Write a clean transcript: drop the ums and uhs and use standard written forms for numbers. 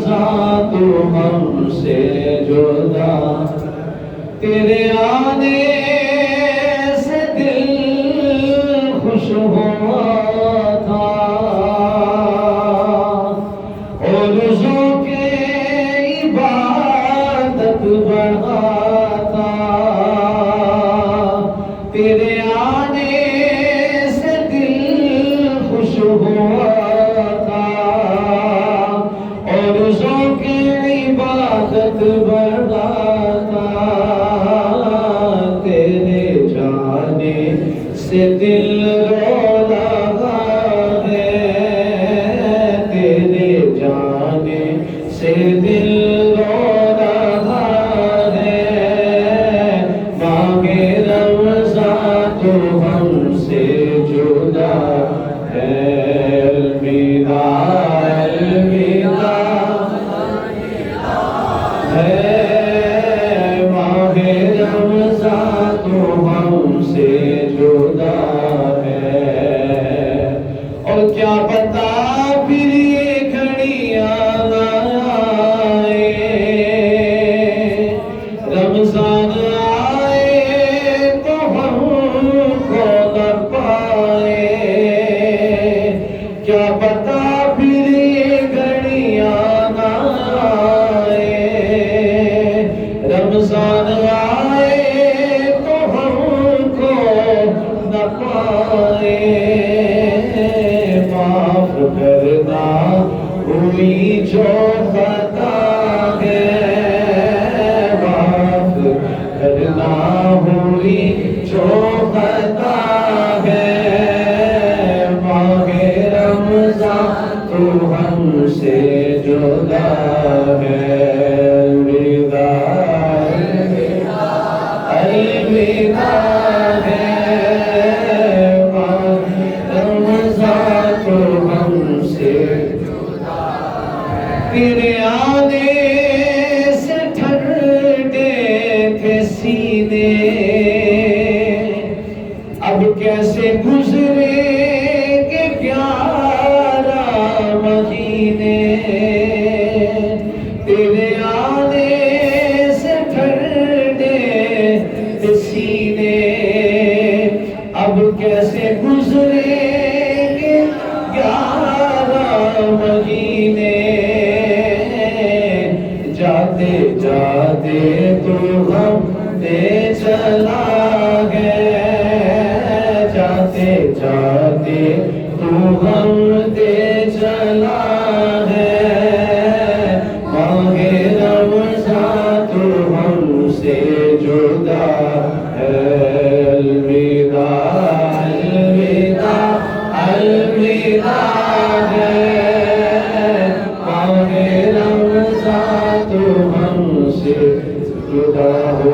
رمضان تو ہم سے جدا، تیرے آنے سے دل خوش ہوا تھا، اور روزوں کے عبادت بڑھا تھا، تیرے آنے سے دل خوش ہوا تھا، اور روزوں کی عبادت بڑھا تھا، تیرے جانے سے دل رو رہا ہے، تیرے جانے سے دل رو رہا ہے، ماہ رمضان تو ہم سے جدا ہے، الوداع الوداع ہے، ماہ رمضان تو ہم سے جدا ہے، اور کیا پتا پھر یہ گھڑیاں نہ آئے، رمضان آئے تو ہم کو نہ پائے، کیا پتا پھر یہ گھڑیاں نہ آئے، رمضان آئے تو ہم کو نہ پائے، معاف کرنا ہوئی جو خطا ہے، معاف کرنا ہوئی جو خطا ہے، ماہ رمضان تو ہم سے جدا ہے، الوداع الوداع ہے، ماہ رمضان تو ہم سے جدا ہے، تیرے آنے سے ٹھنڈے تھے سینے، اب کیسے گزرے کہ 11 مہینے، تیرے آنے سے ٹھنڈے تھے سینے، اب کیسے گزرے کہ 11 مہینے، جاتے جاتے تو ہم دے چلا گئے، جاتے جاتے تو ہم دے چلا ہے، ماہ رمضان تو ہم سے جدا ہے، الوداع الوداع الوداع ہے، ماہ رمضان تو ہم سے جدا ہو